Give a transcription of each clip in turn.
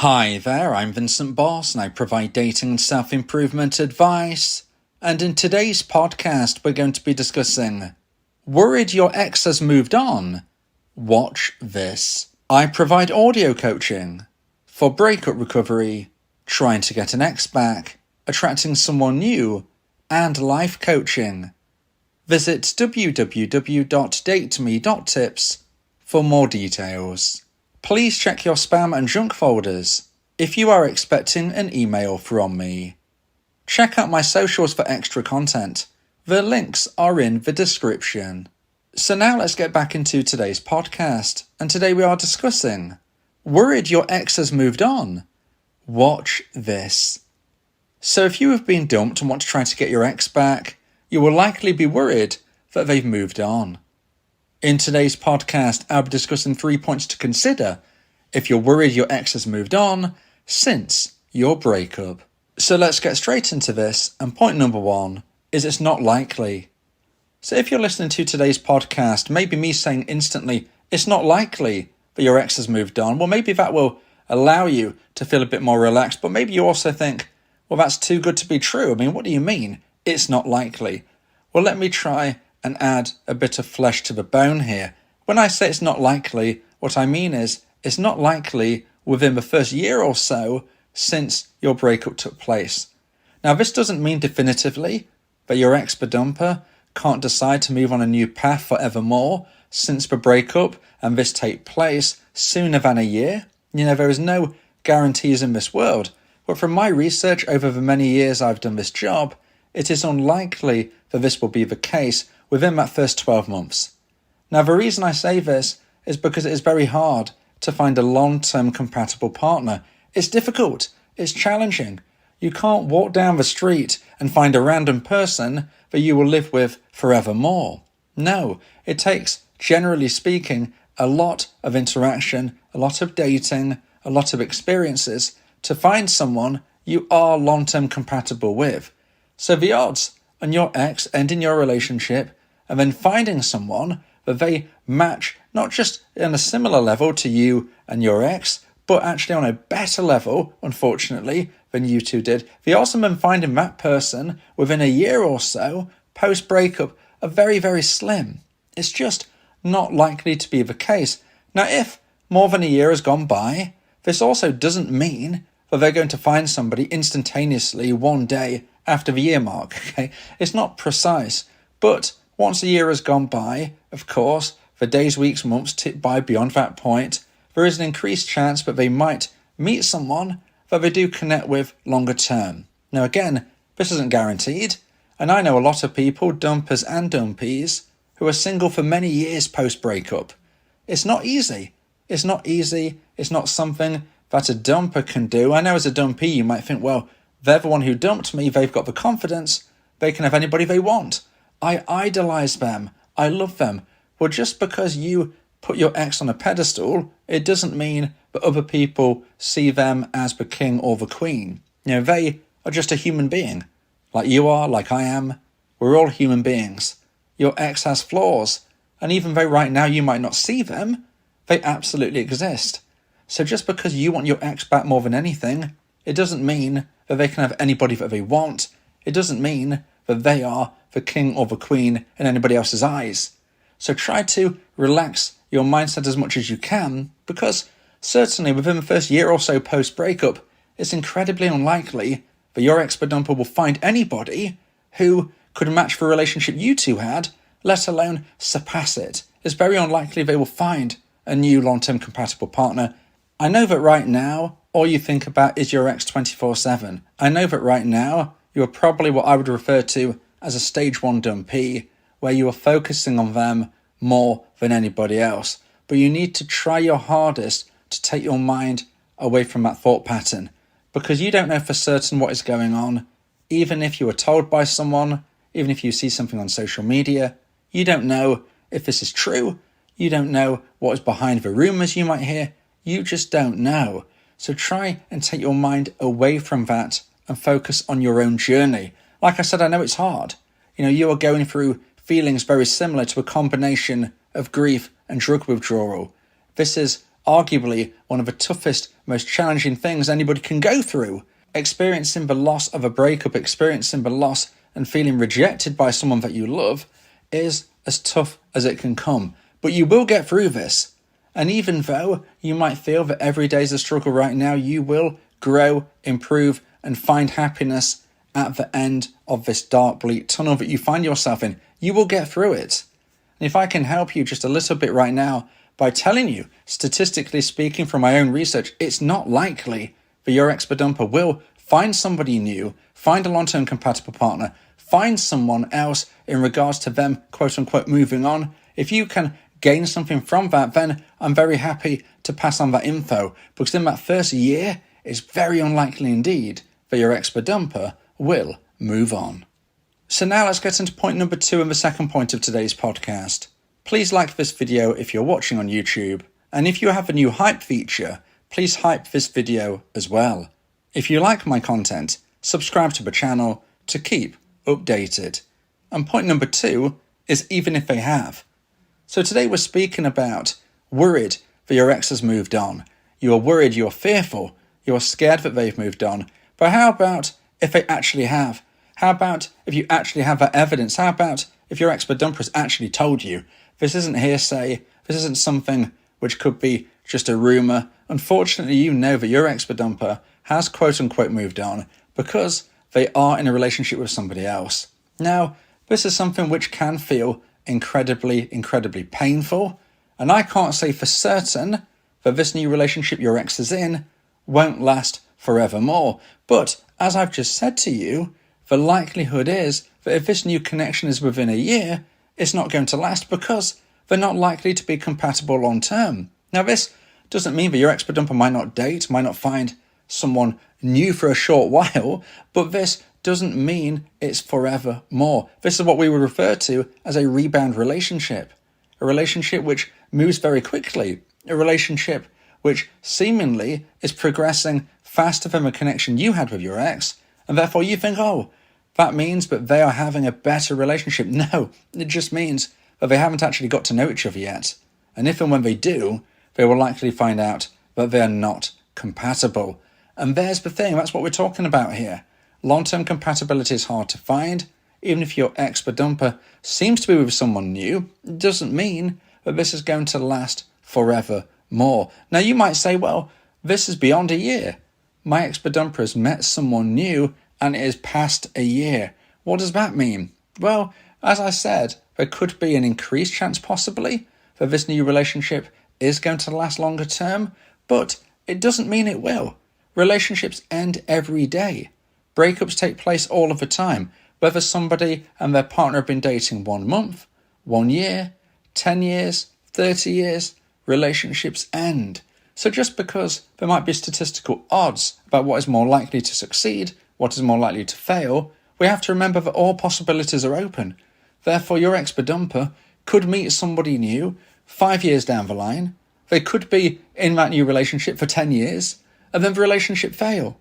Hi there, I'm Vincent Boss and I provide dating and self-improvement advice. And in today's podcast, we're going to be discussing worried your ex has moved on? Watch this. I provide audio coaching for breakup recovery, trying to get an ex back, attracting someone new, and life coaching. Visit www.dateme.tips for more details. Please check your spam and junk folders if you are expecting an email from me. Check out my socials for extra content. The links are in the description. So now let's get back into today's podcast, and today we are discussing worried your ex has moved on? Watch this. So if you have been dumped and want to try to get your ex back, you will likely be worried that they've moved on. In today's podcast, I'll be discussing 3 points to consider if you're worried your ex has moved on since your breakup. So let's get straight into this, and point number 1 is it's not likely. So if you're listening to today's podcast, maybe me saying instantly, it's not likely that your ex has moved on, well, maybe that will allow you to feel a bit more relaxed, but maybe you also think, well, that's too good to be true. I mean, what do you mean? It's not likely. Well, let me try and add a bit of flesh to the bone here. When I say it's not likely, what I mean is it's not likely within the first year or so since your breakup took place. Now, this doesn't mean definitively that your ex-dumper can't decide to move on a new path forevermore since the breakup and this take place sooner than a year. There is no guarantees in this world. But from my research over the many years I've done this job, it is unlikely that this will be the case within that first 12 months. Now, the reason I say this is because it is very hard to find a long-term compatible partner. It's difficult. It's challenging. You can't walk down the street and find a random person that you will live with forevermore. No, it takes, generally speaking, a lot of interaction, a lot of dating, a lot of experiences to find someone you are long-term compatible with. So the odds on your ex ending your relationship and then finding someone that they match not just on a similar level to you and your ex, but actually on a better level, unfortunately, than you two did. The odds of them finding that person within a year or so post-breakup are very, very slim. It's just not likely to be the case. Now, if more than a year has gone by, this also doesn't mean that they're going to find somebody instantaneously one day after the year mark, okay? It's not precise, but once a year has gone by, of course, the days, weeks, months tick by beyond that point, there is an increased chance that they might meet someone that they do connect with longer term. Now again, this isn't guaranteed, and I know a lot of people, dumpers and dumpees, who are single for many years post-breakup. It's not easy. It's not easy. It's not something that a dumper can do. I know as a dumpee you might think, well, they're the one who dumped me, they've got the confidence, they can have anybody they want. I idolize them, I love them. Well, just because you put your ex on a pedestal, it doesn't mean that other people see them as the king or the queen. They are just a human being. Like you are, like I am. We're all human beings. Your ex has flaws, and even though right now you might not see them, they absolutely exist. So just because you want your ex back more than anything, it doesn't mean that they can have anybody that they want. It doesn't mean that they are the king or the queen in anybody else's eyes. So try to relax your mindset as much as you can, because certainly within the first year or so post-breakup, it's incredibly unlikely that your ex-dumper will find anybody who could match the relationship you two had, let alone surpass it. It's very unlikely they will find a new long-term compatible partner. I know that right now, all you think about is your ex 24/7. I know that right now, you are probably what I would refer to as a stage 1 dumpee, where you are focusing on them more than anybody else. But you need to try your hardest to take your mind away from that thought pattern, because you don't know for certain what is going on. Even if you were told by someone, even if you see something on social media, you don't know if this is true. You don't know what is behind the rumors you might hear. You just don't know. So try and take your mind away from that and focus on your own journey. Like I said, I know it's hard. You are going through feelings very similar to a combination of grief and drug withdrawal. This is arguably one of the toughest, most challenging things anybody can go through. Experiencing the loss of a breakup, experiencing the loss and feeling rejected by someone that you love is as tough as it can come. But you will get through this. And even though you might feel that every day is a struggle right now, you will grow, improve, and find happiness at the end of this dark, bleak tunnel that you find yourself in. You will get through it. And if I can help you just a little bit right now by telling you, statistically speaking from my own research, it's not likely that your ex-dumper will find somebody new, find a long-term compatible partner, find someone else in regards to them, quote-unquote, moving on. If you can gain something from that, then I'm very happy to pass on that info, because in that first year, it's very unlikely indeed that your ex-dumper will move on. So now let's get into point number 2 and the second point of today's podcast. Please like this video if you're watching on YouTube, and if you have a new hype feature, please hype this video as well. If you like my content, subscribe to the channel to keep updated. And point number 2 is even if they have. So today we're speaking about worried that your ex has moved on. You are worried, you're fearful, you're scared that they've moved on. But how about if they actually have? How about if you actually have that evidence? How about if your ex-dumper has actually told you? This isn't hearsay. This isn't something which could be just a rumour. Unfortunately, you know that your ex-dumper has quote-unquote moved on because they are in a relationship with somebody else. Now, this is something which can feel incredibly, incredibly painful. And I can't say for certain that this new relationship your ex is in won't last forevermore. But as I've just said to you, the likelihood is that if this new connection is within a year, it's not going to last because they're not likely to be compatible long term. Now, this doesn't mean that your ex-dumper might not date, might not find someone new for a short while, but this doesn't mean it's forever more. This is what we would refer to as a rebound relationship. A relationship which moves very quickly. A relationship which seemingly is progressing faster than the connection you had with your ex, and therefore you think, oh, that means that they are having a better relationship. No, it just means that they haven't actually got to know each other yet. And if and when they do, they will likely find out that they are not compatible. And there's the thing, that's what we're talking about here. Long-term compatibility is hard to find. Even if your ex-dumper seems to be with someone new, it doesn't mean that this is going to last forever more. Now you might say, well, this is beyond a year. My ex-dumper has met someone new and it is past a year. What does that mean? Well, as I said, there could be an increased chance possibly that this new relationship is going to last longer term, but it doesn't mean it will. Relationships end every day. Breakups take place all of the time, whether somebody and their partner have been dating 1 month, 1 year, 10 years, 30 years, relationships end. So just because there might be statistical odds about what is more likely to succeed, what is more likely to fail, we have to remember that all possibilities are open. Therefore, your ex-dumper could meet somebody new 5 years down the line. They could be in that new relationship for 10 years, and then the relationship fail.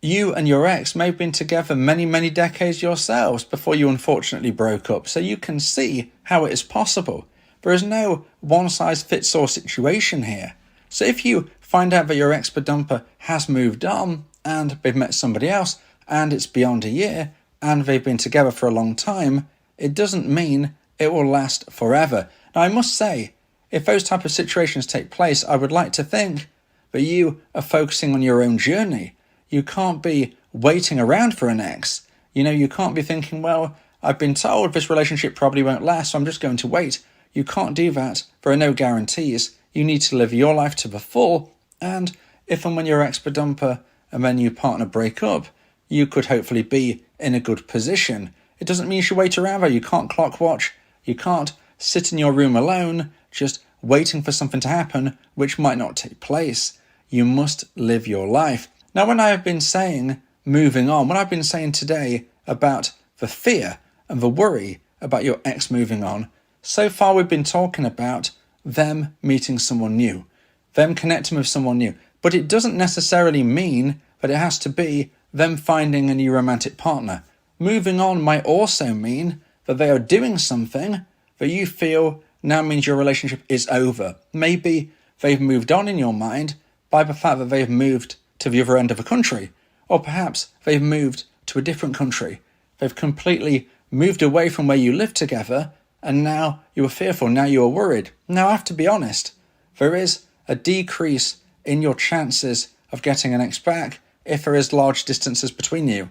You and your ex may have been together many, many decades yourselves before you unfortunately broke up, so you can see how it is possible. There is no one-size-fits-all situation here. So if you find out that your ex-dumper has moved on, and they've met somebody else, and it's beyond a year, and they've been together for a long time, it doesn't mean it will last forever. Now, I must say, if those type of situations take place, I would like to think that you are focusing on your own journey. You can't be waiting around for an ex. You can't be thinking, well, I've been told this relationship probably won't last, so I'm just going to wait. You can't do that. There are no guarantees. You need to live your life to the full, and if and when your ex-dumper and then your partner break up, you could hopefully be in a good position. It doesn't mean you should wait around though. You can't clock watch. You can't sit in your room alone just waiting for something to happen which might not take place. You must live your life. Now, when I have been saying moving on, when I've been saying today about the fear and the worry about your ex moving on, so far we've been talking about them meeting someone new, them connecting with someone new. But it doesn't necessarily mean that it has to be them finding a new romantic partner. Moving on might also mean that they are doing something that you feel now means your relationship is over. Maybe they've moved on in your mind by the fact that they've moved to the other end of the country, or perhaps they've moved to a different country. They've completely moved away from where you lived together, and now you are fearful, now you are worried. Now, I have to be honest, there is a decrease in your chances of getting an ex back if there is large distances between you.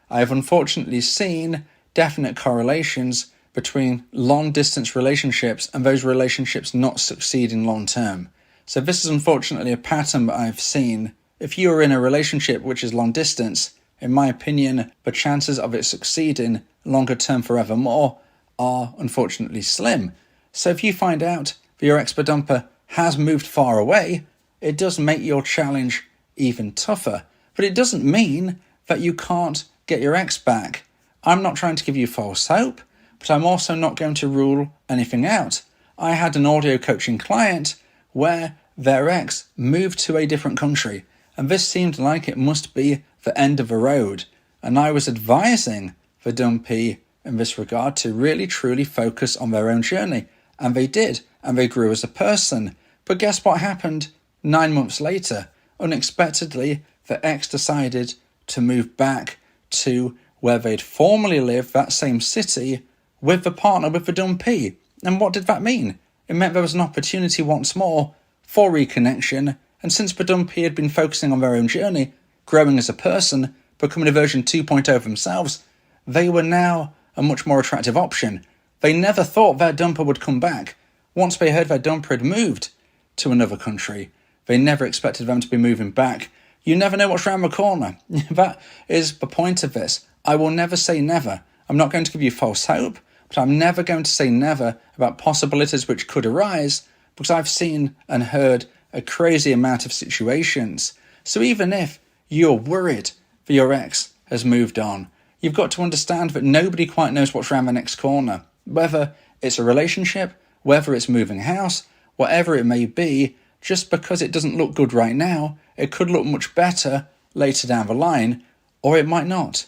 I have unfortunately seen definite correlations between long-distance relationships and those relationships not succeeding long-term. So this is unfortunately a pattern that I've seen. If you are in a relationship which is long-distance, in my opinion, the chances of it succeeding longer-term forevermore are unfortunately slim. So if you find out that your ex-dumper has moved far away, it does make your challenge even tougher. But it doesn't mean that you can't get your ex back. I'm not trying to give you false hope, but I'm also not going to rule anything out. I had an audio coaching client where their ex moved to a different country, and this seemed like it must be the end of the road. And I was advising the dumpee in this regard to really truly focus on their own journey. And they did, and they grew as a person. But guess what happened 9 months later? Unexpectedly, the ex decided to move back to where they'd formerly lived, that same city, with the partner, with the dumpee. And what did that mean? It meant there was an opportunity once more for reconnection, and since the dumpee had been focusing on their own journey, growing as a person, becoming a version 2.0 of themselves, they were now a much more attractive option. They never thought their dumper would come back. Once they heard their dumper had moved to another country, they never expected them to be moving back. You never know what's around the corner. That is the point of this. I will never say never. I'm not going to give you false hope, but I'm never going to say never about possibilities which could arise, because I've seen and heard a crazy amount of situations. So even if you're worried that your ex has moved on, you've got to understand that nobody quite knows what's around the next corner. Whether it's a relationship, whether it's moving house, whatever it may be, just because it doesn't look good right now, it could look much better later down the line, or it might not.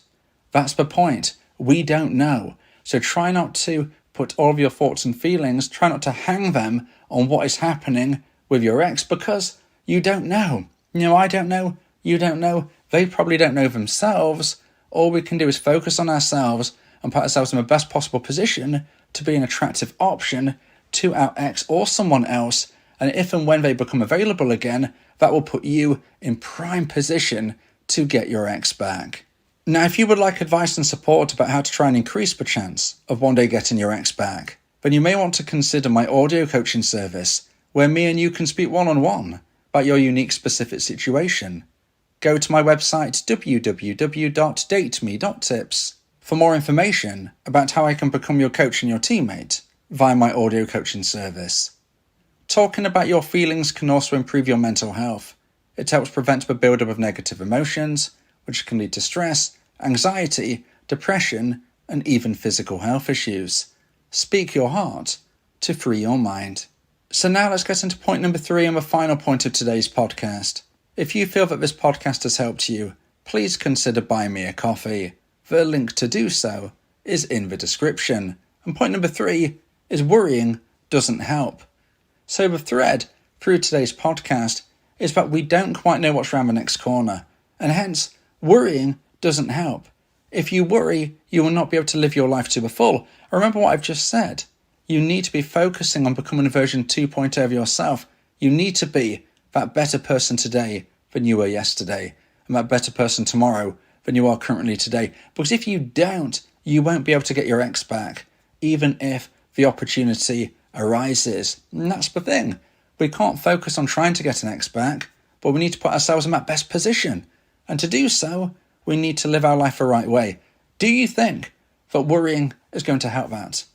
That's the point. We don't know. So try not to put all of your thoughts and feelings, try not to hang them on what is happening with your ex, because you don't know. I don't know, you don't know, they probably don't know themselves. All we can do is focus on ourselves and put ourselves in the best possible position to be an attractive option to our ex or someone else. And if and when they become available again, that will put you in prime position to get your ex back. Now, if you would like advice and support about how to try and increase the chance of one day getting your ex back, then you may want to consider my audio coaching service, where me and you can speak one-on-one about your unique specific situation. Go to my website www.dateme.tips for more information about how I can become your coach and your teammate via my audio coaching service. Talking about your feelings can also improve your mental health. It helps prevent the buildup of negative emotions, which can lead to stress, anxiety, depression, and even physical health issues. Speak your heart to free your mind. So now let's get into point number 3 and the final point of today's podcast. If you feel that this podcast has helped you, please consider buying me a coffee. The link to do so is in the description. And point number 3 is worrying doesn't help. So the thread through today's podcast is that we don't quite know what's around the next corner, and hence worrying doesn't help. If you worry, you will not be able to live your life to the full. Remember what I've just said. You need to be focusing on becoming a version 2.0 of yourself. You need to be that better person today than you were yesterday, and that better person tomorrow than you are currently today. Because if you don't, you won't be able to get your ex back, even if the opportunity arises. And that's the thing. We can't focus on trying to get an ex back, but we need to put ourselves in that best position. And to do so, we need to live our life the right way. Do you think that worrying is going to help that?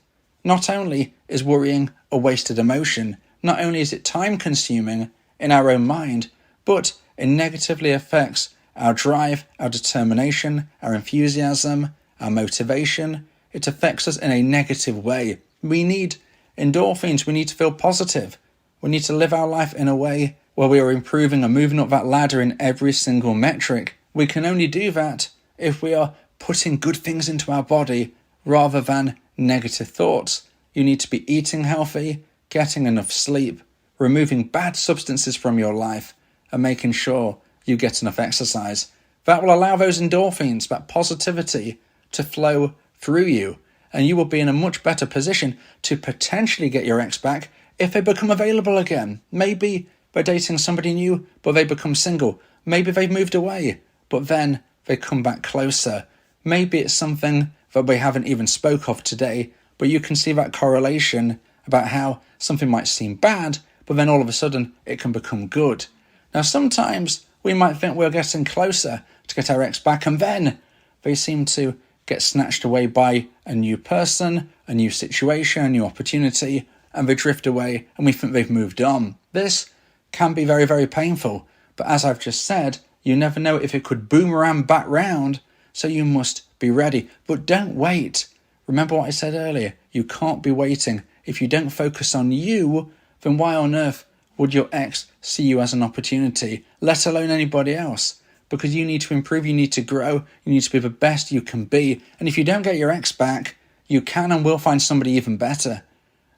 Not only is worrying a wasted emotion, not only is it time consuming in our own mind, but it negatively affects our drive, our determination, our enthusiasm, our motivation. It affects us in a negative way. We need endorphins. We need to feel positive. We need to live our life in a way where we are improving and moving up that ladder in every single metric. We can only do that if we are putting good things into our body rather than negative thoughts. You need to be eating healthy, getting enough sleep, removing bad substances from your life, and making sure you get enough exercise. That will allow those endorphins, that positivity, to flow through you, and you will be in a much better position to potentially get your ex back if they become available again. Maybe they're dating somebody new, but they become single. Maybe they've moved away, but then they come back closer. Maybe it's something that we haven't even spoke of today, but you can see that correlation about how something might seem bad, but then all of a sudden it can become good. Now, sometimes we might think we're getting closer to get our ex back, and then they seem to get snatched away by a new person, a new situation, a new opportunity, and they drift away and we think they've moved on. This can be very, very painful, but as I've just said, you never know if it could boomerang back round, so you must be ready. But don't wait. Remember what I said earlier, you can't be waiting. If you don't focus on you, then why on earth would your ex see you as an opportunity, let alone anybody else? Because you need to improve, you need to grow, you need to be the best you can be. And if you don't get your ex back, you can and will find somebody even better.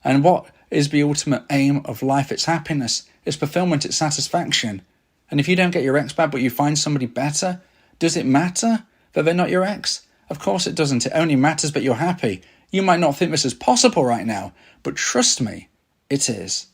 And what is the ultimate aim of life? It's happiness, it's fulfillment, it's satisfaction. And if you don't get your ex back but you find somebody better, does it matter that they're not your ex? Of course it doesn't. It only matters that you're happy. You might not think this is possible right now, but trust me, it is.